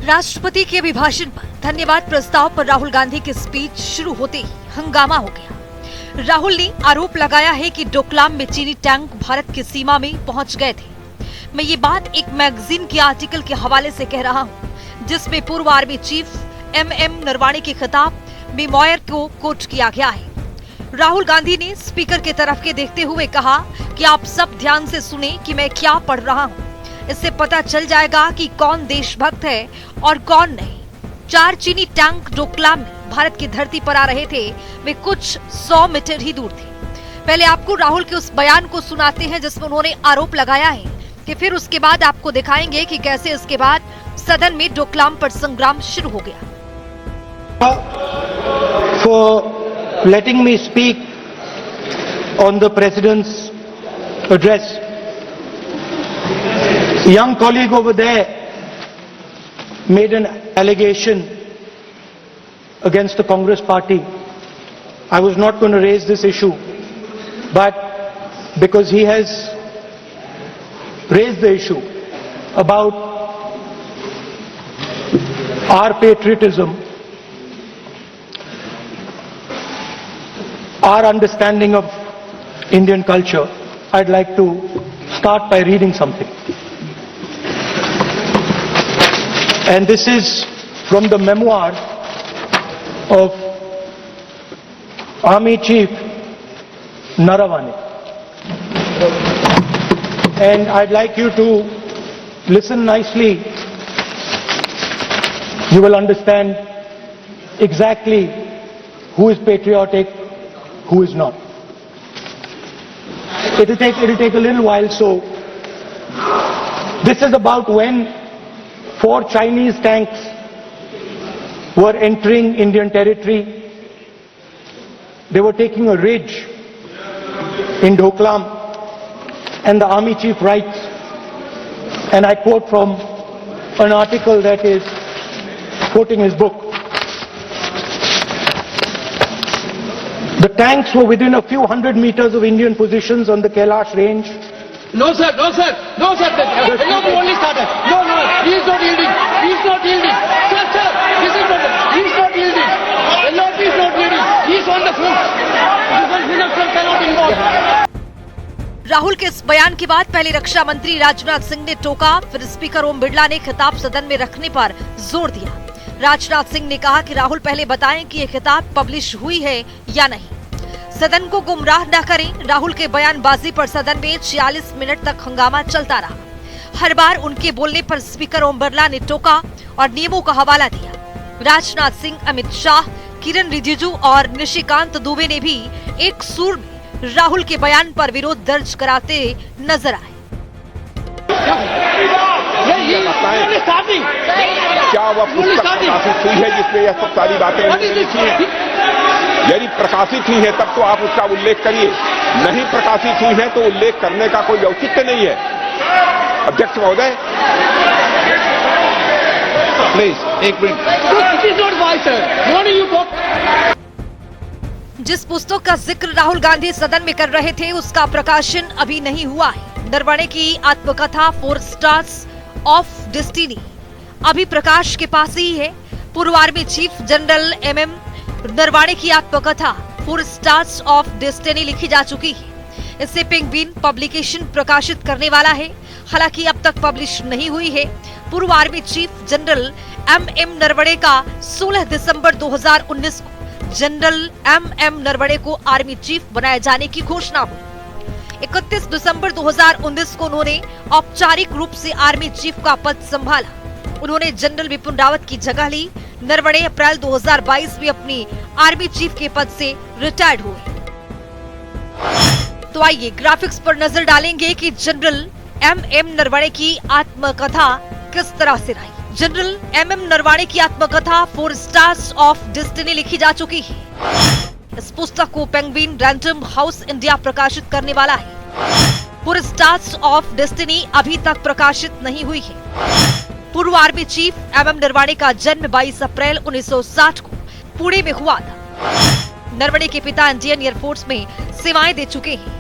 राष्ट्रपति के अभिभाषण पर धन्यवाद प्रस्ताव पर राहुल गांधी की स्पीच शुरू होते ही हंगामा हो गया। राहुल ने आरोप लगाया है कि डोकलाम में चीनी टैंक भारत की सीमा में पहुंच गए थे। मैं ये बात एक मैगजीन के आर्टिकल के हवाले से कह रहा हूं, जिसमें पूर्व आर्मी चीफ MM नरवाणे के खिताब में मॉयर को कोट किया गया है। राहुल गांधी ने स्पीकर के तरफ के देखते हुए कहा कि आप सब ध्यान से सुने कि मैं क्या पढ़ रहा हूँ। इससे पता चल जाएगा कि कौन देशभक्त है और कौन नहीं। 4 चीनी टैंक डोकलाम में भारत की धरती पर आ रहे थे। वे कुछ 100 मीटर ही दूर थे। पहले आपको राहुल के उस बयान को सुनाते हैं जिसमें उन्होंने आरोप लगाया है कि फिर उसके बाद आपको दिखाएंगे कि कैसे इसके बाद सदन में डोकलाम पर संग्राम शुरू हो गया। For letting me speak on the President's address. A young colleague over there made an allegation against the Congress party. I was not going to raise this issue, but because he has raised the issue about our patriotism, our understanding of Indian culture, I'd like to start by reading something. And this is from the memoir of Army Chief Naravane. And I'd like you to listen nicely. You will understand exactly who is patriotic, who is not. It'll take a little while, so this is about when 4 Chinese tanks were entering Indian territory. They were taking a ridge in Doklam, and the army chief writes, and I quote from an article that is quoting his book. The tanks were within a few hundred meters of Indian positions on the Kailash range. No sir, no sir, no sir, only started. No, he is not yielding, he is not yielding. Sir, this is not, he is not yielding. LRP is not yielding, he is on the floor. This cannot involve. Rahul के इस बयान के बाद पहले रक्षा मंत्री राजनाथ सिंह ने टोका, फिर स्पीकर ओम बिरला ने खिताब सदन में रखने पर जोर दिया। राजनाथ सिंह ने कहा कि राहुल पहले बताएं कि ये खिताब पब्लिश हुई है या नहीं। सदन को गुमराह न करें। राहुल के बयानबाजी पर सदन में 46 मिनट तक हंगामा चलता रहा। हर बार उनके बोलने पर स्पीकर ओम बिरला ने टोका और नियमों का हवाला दिया। राजनाथ सिंह, अमित शाह, किरण रिजिजू और निशिकांत दुबे ने भी एक सुर में राहुल के बयान पर विरोध दर्ज कराते नजर आए। क्या वह पुस्तक प्रकाशित हुई है जिसमें यह सब सारी बातें लिखी हैं? यदि प्रकाशित हुई है तब तो आप उसका उल्लेख करिए। नहीं प्रकाशित हुई है तो उल्लेख करने का कोई औचित्य नहीं है। अध्यक्ष महोदय, प्लीज एक मिनट। जिस पुस्तक का जिक्र राहुल गांधी सदन में कर रहे थे उसका प्रकाशन अभी नहीं हुआ है। नरवाणे की आत्मकथा 4 स्टार्स ऑफ डेस्टिनी अभी प्रकाश के पास ही है। पूर्व army chief general MM Naravane की आत्मकथा 4 स्टार्स ऑफ डेस्टिनी लिखी जा चुकी है। इसे पेंगुइन पब्लिकेशन प्रकाशित करने वाला है। हालांकि अब तक पब्लिश नहीं हुई है। पूर्व army chief general MM Naravane का 16 दिसंबर 2019 को जनरल MM नरवणे को आर्मी चीफ बनाए जाने की घोषणा हुई। 31 दिसंबर 2019 को उन्होंने औपचारिक रूप से आर्मी चीफ का पद संभाला। उन्होंने जनरल बिपिन रावत की जगह ली। नरवणे अप्रैल 2022 में अपनी आर्मी चीफ के पद से रिटायर्ड हुए। तो आइए ग्राफिक्स पर नजर डालेंगे कि जनरल MM नरवणे की आत्मकथा किस तरह से रही। जनरल MM नरवणे की आत्मकथा 4 स्टार्स ऑफ डेस्टिनी लिखी जा चुकी है। इस पुस्तक को पेंगुइन रैंडम हाउस इंडिया प्रकाशित करने वाला है। 4 स्टार्स ऑफ डेस्टिनी अभी तक प्रकाशित नहीं हुई है। पूर्व आर्मी चीफ MM नरवणे का जन्म 22 अप्रैल 1960 को पुणे में हुआ था। नरवणे के पिता इंडियन एयरफोर्स में सेवाएं दे चुके हैं।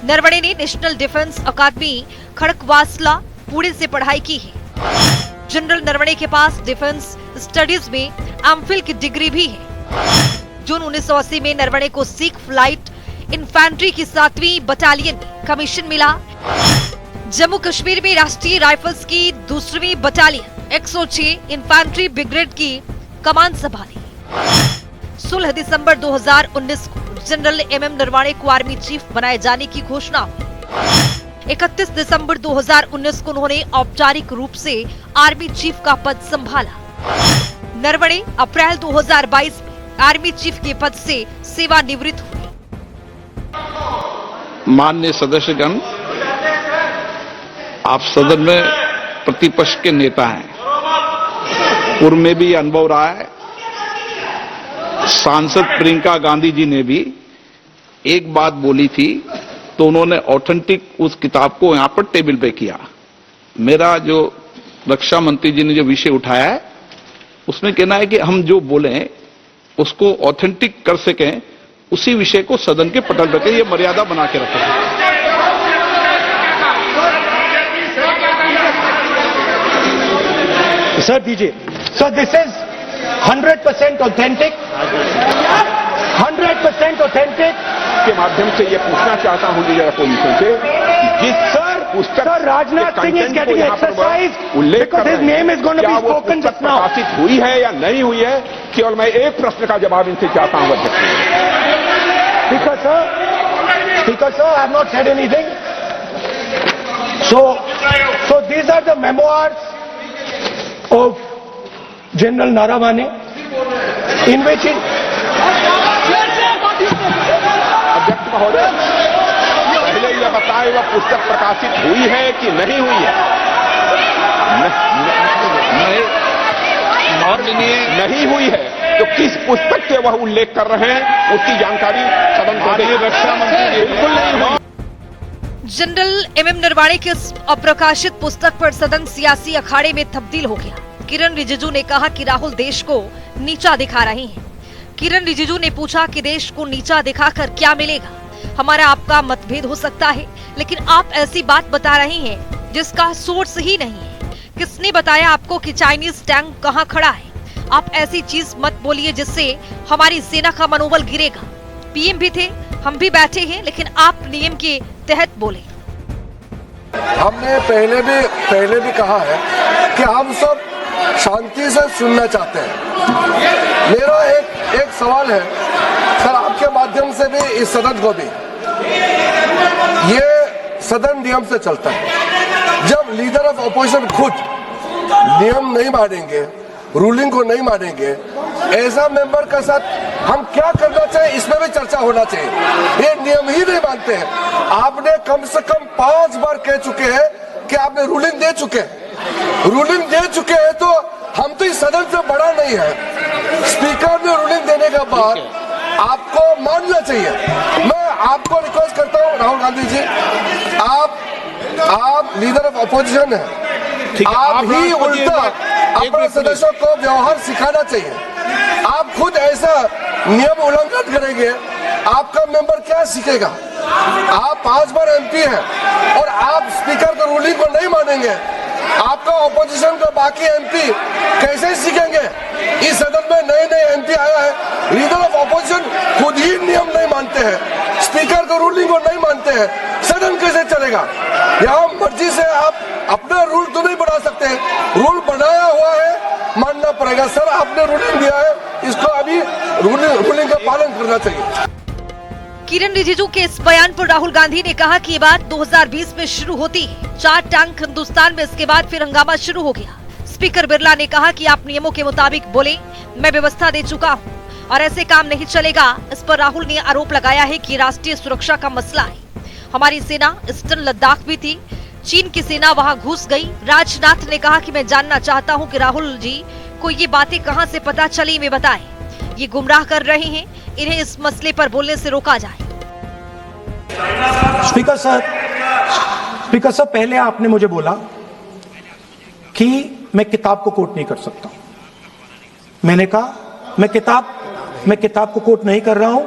नरवणे ने नेशनल डिफेंस अकादमी खड़कवासला पुणे से पढ़ाई की है। जनरल नरवणे के पास डिफेंस स्टडीज में एमफिल की डिग्री भी है। जून 1980 में नरवणे को सिख फ्लाइट इन्फेंट्री की 7वीं बटालियन में कमीशन मिला। जम्मू कश्मीर में राष्ट्रीय राइफल्स की 2वीं बटालियन 106 इन्फेंट्री ब्रिगेड की कमान संभाली। 16 दिसंबर 2019 को जनरल एमएम नरवणे को आर्मी चीफ बनाए जाने की घोषणा हुई। 31 दिसंबर 2019 को उन्होंने औपचारिक रूप से आर्मी चीफ का पद संभाला। नरवणे अप्रैल 2022 में आर्मी चीफ के पद से सेवानिवृत्त हुए। माननीय सदस्यगण, आप सदन में प्रतिपक्ष के नेता हैं। पूर्व में भी अनुभव रहा है। सांसद प्रियंका गांधी जी ने भी एक बात बोली थी तो उन्होंने ऑथेंटिक उस किताब को यहां पर टेबल पे किया। मेरा जो रक्षा मंत्री जी ने जो विषय उठाया है उसमें कहना है कि हम जो बोलें उसको ऑथेंटिक कर सकें, उसी विषय को सदन के पटल रखें, ये मर्यादा बना के रखें। सर दीजिए। Sir this is 100% authentic, 100% authentic. के माध्यम से ये पूछना चाहता हूं लीडर अपोजिशन से, जिस पुस्तक sir Rajnath Singh is getting exercise उल्लेख कर रहे name is going to be spoken just now. प्रकाशित हुई है या नहीं हुई है, केवल मैं एक प्रश्न का जवाब इनसे चाहता हूं अध्यक्ष। Speaker sir, I have not said anything. So these are the memoirs of General Naravane, in which अध्यक्ष महोदय, पहले यह बताएं वह पुस्तक प्रकाशित हुई है कि नहीं हुई है? नहीं हुई है तो किस पुस्तक से वह उल्लेख कर रहे हैं उसकी जानकारी सदन को दें। रक्षा मंत्री बिल्कुल नहीं हुई। जनरल एमएम नरवणे की इस अप्रकाशित पुस्तक पर सदन सियासी अखाड़े में तब्दील हो गया। किरण रिजिजू ने कहा कि राहुल देश को नीचा दिखा रहे हैं। किरण रिजिजू ने पूछा कि देश को नीचा दिखाकर क्या मिलेगा? हमारा आपका मतभेद हो सकता है, लेकिन आप ऐसी बात बता रहे हैं जिसका सोर्स ही नहीं है। किसने बताया आपको कि चाइनीज टैंक कहां खड़ा है? आप ऐसी चीज मत बोलिए जिससे हमारी सेना का मनोबल गिरेगा। पीएम भी थे, हम भी बैठे हैं, लेकिन आप नियम के तहत बोले। हमने पहले भी कहा है कि हम सब शांति से सुनना चाहते हैं। मेरा एक सवाल है सर, आपके माध्यम से भी इस सदन को भी, ये सदन नियम से चलता है। जब लीडर ऑफ अपोजिशन खुद नियम नहीं मानेंगे, रूलिंग को नहीं मानेंगे, ऐसा मेंबर के साथ हम क्या करना चाहिए, इसमें भी चर्चा होना चाहिए। ये नियम ही नहीं मानते हैं। आपने कम से कम 5 बार कह चुके हैं कि आपने रूलिंग दे चुके हैं, तो हम तो इस सदन से बड़ा नहीं है। स्पीकर ने रूलिंग देने के बाद आपको मानना चाहिए। मैं आपको रिक्वेस्ट करता हूं राहुल गांधी जी, आप लीडर ऑफ अपोजिशन है, आप ही उल्टा अपने सदस्यों को व्यवहार सिखाना चाहिए। आप खुद ऐसा नियम उल्लंघन करेंगे, आपका मेंबर क्या सीखेगा? आप 5 बार एमपी हैं और आप स्पीकर के रूलिंग को नहीं मानेंगे, आपका ऑपोजिशन का बाकी एमपी कैसे सीखेंगे? इस सदन में नए एमपी आया है, लीडर ऑफ ऑपोजिशन खुद ही नियम नहीं मानते हैं, स्पीकर का रूलिंग को नहीं मानते हैं, सदन कैसे चलेगा? यहाँ मर्जी से आप अपना रूल तो नहीं बना सकते, रूल बनाया हुआ है, मानना पड़ेगा। सर आपने रूलिंग दिया है, इसको अभी रूलिंग का पालन करना चाहिए। किरण रिजिजू के इस बयान पर राहुल गांधी ने कहा कि ये बात 2020 में शुरू होती है। 4 टैंक हिंदुस्तान में, इसके बाद फिर हंगामा शुरू हो गया। स्पीकर बिरला ने कहा कि आप नियमों के मुताबिक बोले, मैं व्यवस्था दे चुका हूं और ऐसे काम नहीं चलेगा। इस पर राहुल ने आरोप लगाया है कि राष्ट्रीय सुरक्षा का मसला है। हमारी सेना ईस्टर्न लद्दाख भी थी, चीन की सेना वहां घुस गई। राजनाथ ने कहा कि मैं जानना चाहता हूं कि राहुल जी को ये बातें कहां से पता चली, वे बताएं। ये गुमराह कर रहे हैं, इन्हें इस मसले पर बोलने से रोका जाए। स्पीकर सर, पहले आपने मुझे बोला कि मैं किताब को कोट नहीं कर सकता। मैंने कहा मैं किताब को कोट नहीं कर रहा हूं,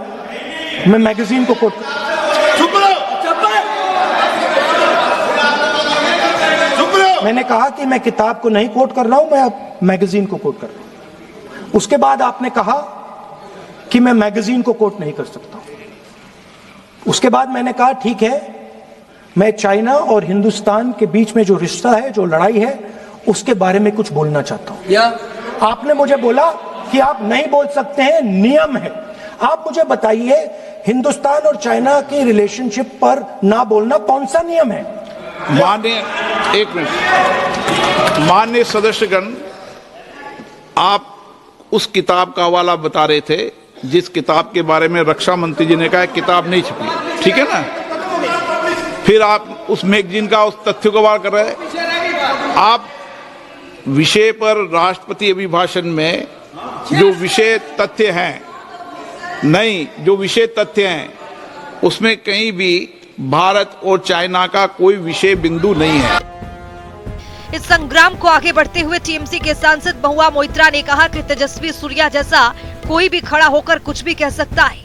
मैं मैगजीन को कोट। मैंने कहा कि मैं किताब को नहीं कोट कर रहा हूं, मैं अब मैगजीन को कोट कर रहा हूं। उसके बाद आपने कहा कि मैं मैगजीन को कोट नहीं कर सकता हूं। उसके बाद मैंने कहा ठीक है, मैं चाइना और हिंदुस्तान के बीच में जो रिश्ता है, जो लड़ाई है, उसके बारे में कुछ बोलना चाहता हूं। आपने मुझे बोला कि आप नहीं बोल सकते हैं, नियम है। आप मुझे बताइए, हिंदुस्तान और चाइना की रिलेशनशिप पर ना बोलना कौन सा नियम है? माननीय, एक मिनट, माननीय सदस्यगण, आप उस किताब का हवाला बता रहे थे जिस किताब के बारे में रक्षा मंत्री जी ने कहा किताब नहीं छपी, ठीक है ना? फिर आप उस मैगजीन का उस तथ्य को वार कर रहे हैं। आप विषय पर राष्ट्रपति अभिभाषण में जो विषय तथ्य हैं, नहीं, जो विषय तथ्य हैं उसमें कहीं भी भारत और चाइना का कोई विषय बिंदु नहीं है। इस संग्राम को आगे बढ़ते हुए टीएमसी के सांसद महुआ मोइत्रा ने कहा कि तेजस्वी सूर्या जैसा कोई भी खड़ा होकर कुछ भी कह सकता है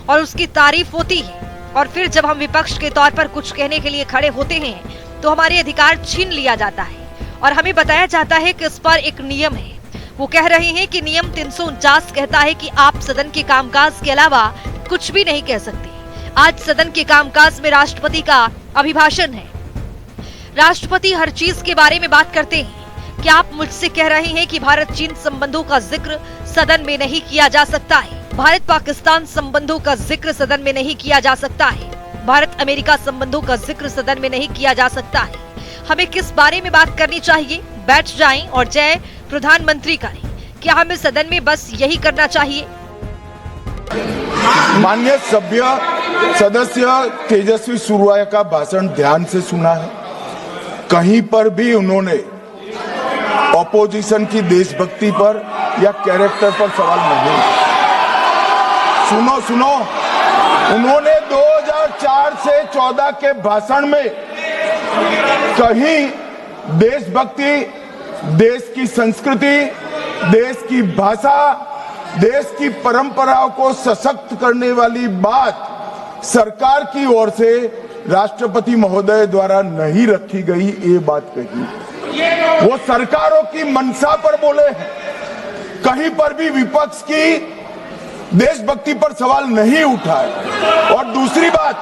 और उसकी तारीफ होती है, और फिर जब हम विपक्ष के तौर पर कुछ कहने के लिए खड़े होते हैं तो हमारे अधिकार छीन लिया जाता है और हमें बताया जाता है कि इस पर एक नियम है। वो कह रहे हैं कि नियम 349 कहता है कि आप सदन के कामकाज के अलावा कुछ भी नहीं कह सकते। आज सदन के कामकाज में राष्ट्रपति का अभिभाषण है। राष्ट्रपति हर चीज के बारे में बात करते हैं। क्या आप मुझसे कह रहे हैं कि भारत चीन संबंधों का जिक्र सदन में नहीं किया जा सकता है? भारत पाकिस्तान संबंधों का जिक्र सदन में नहीं किया जा सकता है? भारत अमेरिका संबंधों का जिक्र सदन में नहीं किया जा सकता है? हमें किस बारे में बात करनी चाहिए? बैठ जाएं और जय प्रधानमंत्री करें। क्या हमें सदन में बस यही करना चाहिए? माननीय सदस्य तेजस्वी सूर्या का भाषण ध्यान से सुना है। कहीं पर भी उन्होंने ऑपोजिशन की देशभक्ति पर या कैरेक्टर पर सवाल नहीं। सुनो, उन्होंने 2004 से 14 के भाषण में कहीं देशभक्ति, देश की संस्कृति, देश की भाषा, देश की परंपराओं को सशक्त करने वाली बात सरकार की ओर से राष्ट्रपति महोदय द्वारा नहीं रखी गई, ये बात कही। वो सरकारों की मंशा पर बोले हैं। कहीं पर भी विपक्ष की देशभक्ति पर सवाल नहीं उठाए। और दूसरी बात,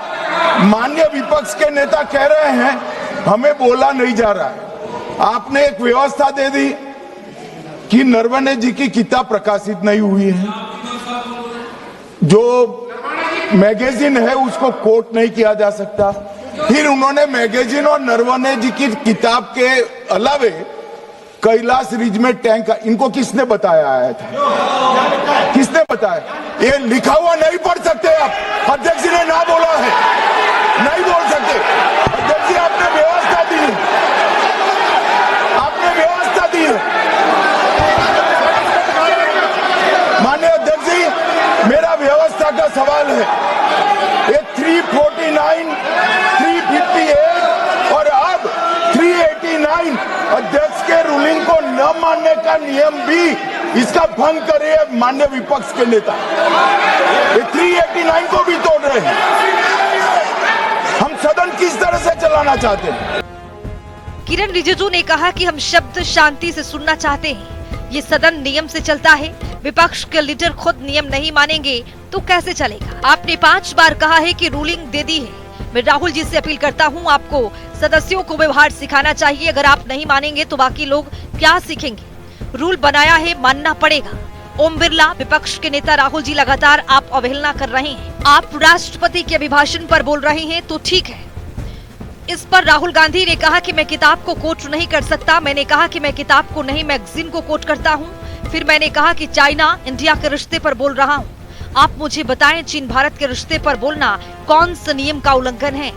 माननीय विपक्ष के नेता कह रहे हैं हमें बोला नहीं जा रहा है। आपने एक व्यवस्था दे दी कि नरवणे जी की किताब प्रकाशित नहीं हुई है, जो मैगजीन है उसको कोट नहीं किया जा सकता। फिर उन्होंने मैगजीन और नरवणे जी की किताब के अलावे कैलाश रिज में टैंक, इनको किसने बताया आया था? किसने बताया? ये लिखा हुआ नहीं पढ़ सकते आप। अध्यक्ष जी ने ना बोला है, नहीं बोल सकते। अध्यक्ष जी आपने व्यवस्था दी, आपने व्यवस्था दी। माननीय अध्यक्ष जी, मेरा व्यवस्था का सवाल है। ये 349, 358 और अब 389 अध्यक्ष के रूलिंग को न मानने का नियम भी इसका भंग कर रहे हैं माननीय विपक्ष के नेता। ये 389 को भी तोड़ रहे हैं। हम सदन किस तरह से चलाना चाहते हैं? किरण रिजिजू ने कहा कि हम शब्द शांति से सुनना चाहते हैं। ये सदन नियम से चलता है। विपक्ष के लीडर खुद नियम नहीं मानेंगे तो कैसे चलेगा? आपने 5 बार कहा है कि रूलिंग दे दी है। मैं राहुल जी से अपील करता हूं, आपको सदस्यों को व्यवहार सिखाना चाहिए। अगर आप नहीं मानेंगे तो बाकी लोग क्या सीखेंगे? रूल बनाया है, मानना पड़ेगा। ओम बिरला, विपक्ष के नेता राहुल जी, लगातार आप अवहेलना कर रहे हैं। आप राष्ट्रपति के अभिभाषण पर बोल रहे हैं तो ठीक है। इस पर राहुल गांधी ने कहा कि मैं किताब को कोट नहीं कर सकता। मैंने कहा कि मैं किताब को नहीं, मैगजीन को कोट करता हूं। फिर मैंने कहा कि चाइना इंडिया के रिश्ते पर बोल रहा हूं। आप मुझे बताएं, चीन भारत के रिश्ते पर बोलना कौन सा नियम का उल्लंघन है?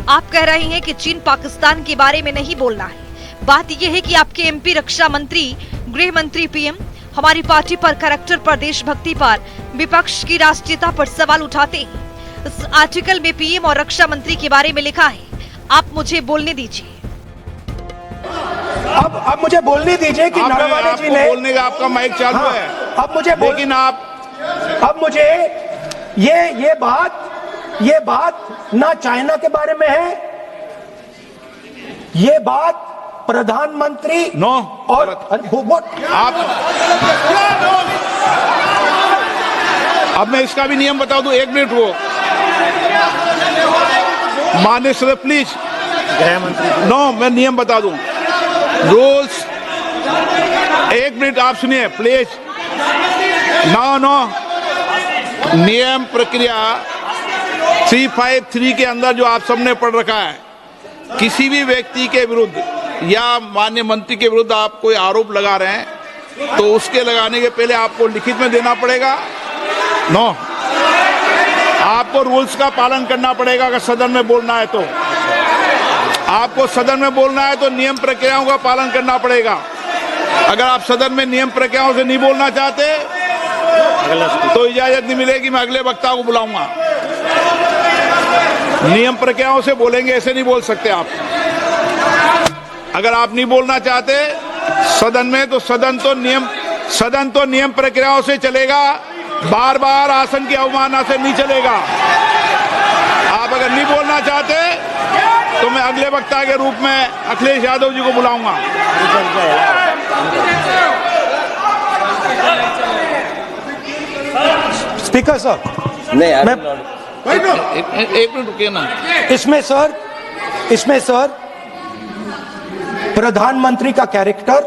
आप कह रहे हैं कि चीन पाकिस्तान के बारे में नहीं बोलना है। बात यह है कि आपके एमपी, रक्षा मंत्री, गृह मंत्री, पीएम हमारी पार्टी पर, कैरेक्टर पर, देशभक्ति पर, विपक्ष की राष्ट्रीयता पर सवाल उठाते हैं। इस आर्टिकल में पीएम और रक्षा मंत्री के बारे में लिखा है। आप मुझे बोलने दीजिए। अब मुझे बोलने दीजिए कि नरवणे जी ने, बोलने का आपका माइक चालू है। अब मुझे, लेकिन आप, अब मुझे ये बात ना चाइना के बारे में है, ये बात प्रधानमंत्री नो और आप अब मैं इसका भी नियम बता दूं, 1 मिनट वो माननीय सदस्य प्लीज, गृह मंत्री नो मैं नियम बता दूं, रूल्स 1 मिनट आप सुनिए प्लीज। नो नियम प्रक्रिया 353 के अंदर जो आप सबने पढ़ रखा है, किसी भी व्यक्ति के विरुद्ध या माननीय मंत्री के विरुद्ध आप कोई आरोप लगा रहे हैं तो उसके लगाने के पहले आपको लिखित में देना पड़ेगा। नो आपको रूल्स का पालन करना पड़ेगा। अगर सदन में बोलना है तो आपको सदन में बोलना है तो नियम प्रक्रियाओं का पालन करना पड़ेगा। अगर आप सदन में नियम प्रक्रियाओं से नहीं बोलना चाहते तो इजाजत नहीं मिलेगी, मैं अगले वक्ता को बुलाऊंगा। नियम प्रक्रियाओं से बोलेंगे, ऐसे नहीं बोल सकते आप। अगर आप नहीं बोलना चाहते सदन में तो सदन तो नियम प्रक्रियाओं से चलेगा, बार बार आसन की अवमानना से नहीं चलेगा। आप अगर नहीं बोलना चाहते तो मैं अगले वक्ता के रूप में अखिलेश यादव जी को बुलाऊंगा। स्पीकर सर, एक मिनट रुकिए ना। इसमें सर प्रधानमंत्री का कैरेक्टर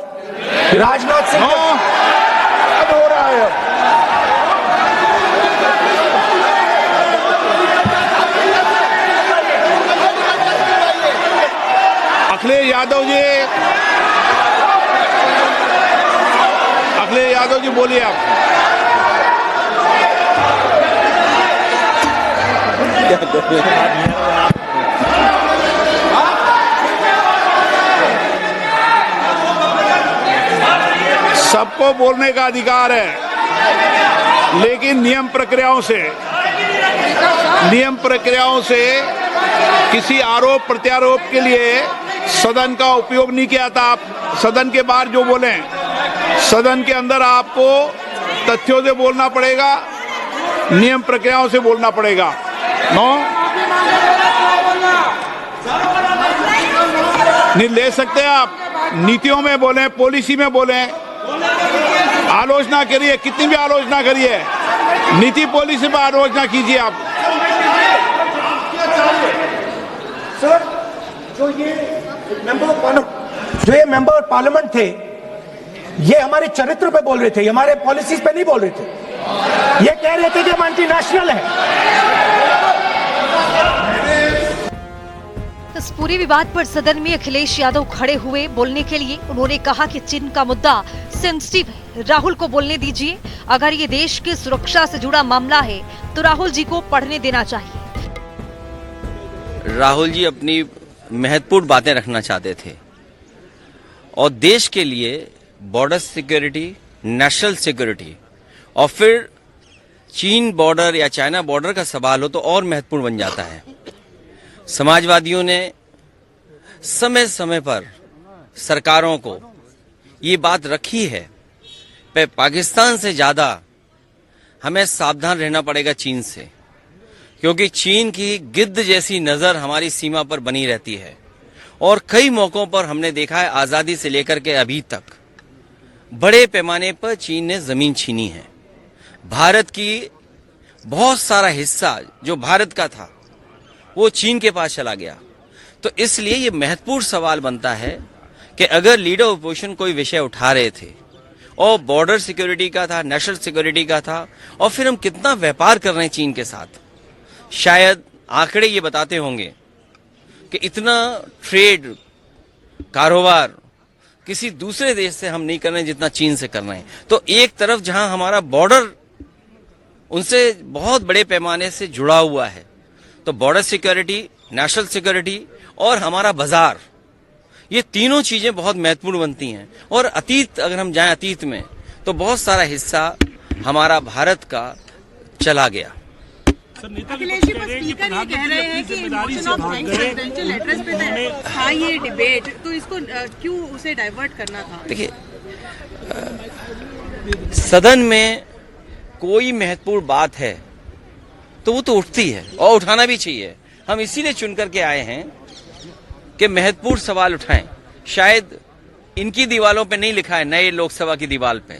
राजनाथ सिंह हो रहा है। अखिलेश यादव जी बोलिए आप। सबको बोलने का अधिकार है, लेकिन नियम प्रक्रियाओं से किसी आरोप प्रत्यारोप के लिए सदन का उपयोग नहीं किया था। आप सदन के बाहर जो बोलें, सदन के अंदर आपको तथ्यों से बोलना पड़ेगा, नियम प्रक्रियाओं से बोलना पड़ेगा। नो नहीं ले सकते आप। नीतियों में बोलें, पॉलिसी में बोलें, आलोचना करिए, कितनी भी आलोचना करिए, नीति पॉलिसी पर आलोचना कीजिए आप। सर जो ये मेंबर पार्लियामेंट थे, ये हमारे चरित्र पे बोल रहे थे, हमारे पॉलिसीज पे नहीं बोल रहे थे। ये कह रहे थे कि हम एंटी नेशनल है। इस पूरे विवाद पर सदन में अखिलेश यादव खड़े हुए बोलने के लिए। उन्होंने कहा कि चीन का मुद्दा सेंसिटिव है, राहुल को बोलने दीजिए। अगर ये देश की सुरक्षा से जुड़ा मामला है तो राहुल जी को पढ़ने देना चाहिए। राहुल जी अपनी महत्वपूर्ण बातें रखना चाहते थे और देश के लिए बॉर्डर सिक्योरिटी, नेशनल सिक्योरिटी और फिर चीन बॉर्डर या चाइना बॉर्डर का सवाल हो तो और महत्वपूर्ण बन जाता है। समाजवादियों ने समय समय पर सरकारों को ये बात रखी है, पाकिस्तान से ज्यादा हमें सावधान रहना पड़ेगा चीन से, क्योंकि चीन की गिद्ध जैसी नजर हमारी सीमा पर बनी रहती है। और कई मौकों पर हमने देखा है, आजादी से लेकर के अभी तक बड़े पैमाने पर चीन ने जमीन छीनी है। भारत की बहुत सारा हिस्सा जो भारत का था वो चीन के पास चला गया। तो इसलिए ये महत्वपूर्ण सवाल बनता है कि अगर लीडर ऑपोजिशन कोई विषय उठा रहे थे और बॉर्डर सिक्योरिटी का था, नेशनल सिक्योरिटी का था, और फिर हम कितना व्यापार कर रहे हैं चीन के साथ, शायद आंकड़े ये बताते होंगे कि इतना ट्रेड कारोबार किसी दूसरे देश से हम नहीं कर रहे हैं जितना चीन से कर रहे हैं। तो एक तरफ जहां हमारा बॉर्डर उनसे बहुत बड़े पैमाने से जुड़ा हुआ है, तो बॉर्डर सिक्योरिटी, नेशनल सिक्योरिटी और हमारा बाजार, ये तीनों चीजें बहुत महत्वपूर्ण बनती हैं। और अतीत, अगर हम जाएं अतीत में, तो बहुत सारा हिस्सा हमारा भारत का चला गया। अखिलेश जी, स्पीकर ये कह रहे हैं कि motion of thanks presidential address पे था ये डिबेट, तो इसको क्यों उसे डाइवर्ट करना था? देखिए, सदन में कोई महत्वपूर्ण बात है तो वो तो उठती है और उठाना भी चाहिए। हम इसीलिए चुन करके आए हैं कि महत्वपूर्ण सवाल उठाएं। शायद इनकी दीवारों पे नहीं लिखा है, नए लोकसभा की दीवार पे,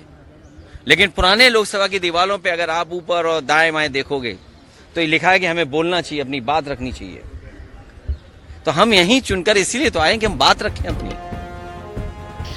लेकिन पुराने लोकसभा की दीवारों पे अगर आप ऊपर और दाएं बाएं देखोगे तो ये लिखा है कि हमें बोलना चाहिए, अपनी बात रखनी चाहिए। तो हम यहीं चुनकर इसीलिए तो आए कि हम बात रखें अपनी।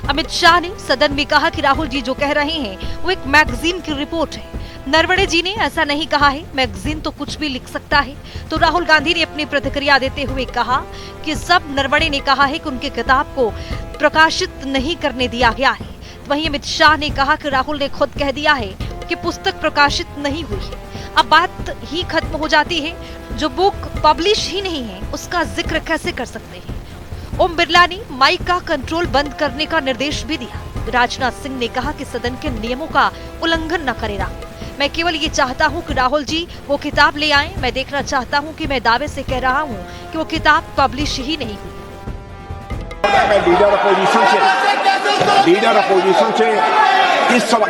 अमित शाह ने सदन में कहा कि राहुल जी जो कह रहे हैं वो एक मैगजीन की रिपोर्ट है। नरवणे जी ने ऐसा नहीं कहा है, मैगजीन तो कुछ भी लिख सकता है। तो राहुल गांधी ने अपनी प्रतिक्रिया देते हुए कहा कि सब नरवणे ने कहा है कि उनकी किताब को प्रकाशित नहीं करने दिया गया है। वहीं अमित शाह ने कहा कि राहुल ने खुद कह दिया है कि पुस्तक प्रकाशित नहीं हुई है। अब बात ही खत्म हो जाती है, जो बुक पब्लिश ही नहीं है उसका जिक्र कैसे कर सकते हैं। ओम बिरला ने माइक का कंट्रोल बंद करने का निर्देश भी दिया। राजनाथ सिंह ने कहा कि सदन के नियमों का उल्लंघन न करे राहुल। मैं केवल ये चाहता हूँ कि राहुल जी वो किताब ले आएं। मैं देखना चाहता हूँ कि मैं दावे से कह रहा हूँ कि वो किताब पब्लिश ही नहीं हुई। मैं लीडर अपोजिशन से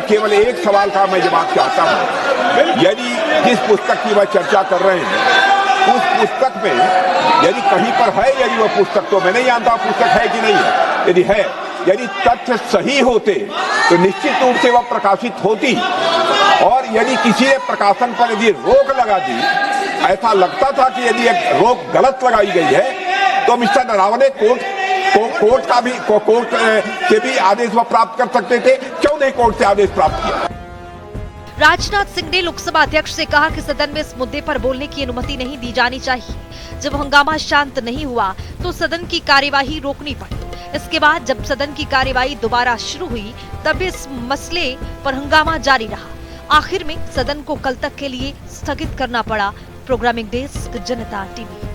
केवल एक सवाल का मैं जवाब चाहता हूँ। यदि जिस पुस्तक की वह चर्चा कर रहे हैं उस पुस्तक में यदि कहीं पर है, यदि वह पुस्तक, तो मैं नहीं जानता पुस्तक है कि नहीं है, यदि है, यदि तथ्य सही होते तो निश्चित रूप से वह प्रकाशित होती। और यदि किसी ने प्रकाशन पर यदि रोक लगा दी, ऐसा लगता था कि यदि एक रोक गलत लगाई गई है तो मिस्टर नरावने कोर्ट से भी आदेश वह प्राप्त कर सकते थे। क्यों नहीं कोर्ट से आदेश प्राप्त किया? राजनाथ सिंह ने लोकसभा अध्यक्ष से कहा कि सदन में इस मुद्दे पर बोलने की अनुमति नहीं दी जानी चाहिए। जब हंगामा शांत नहीं हुआ तो सदन की कार्यवाही रोकनी पड़ी। इसके बाद जब सदन की कार्यवाही दोबारा शुरू हुई तब इस मसले पर हंगामा जारी रहा। आखिर में सदन को कल तक के लिए स्थगित करना पड़ा। प्रोग्रामिंग डेस्क, जनता टीवी।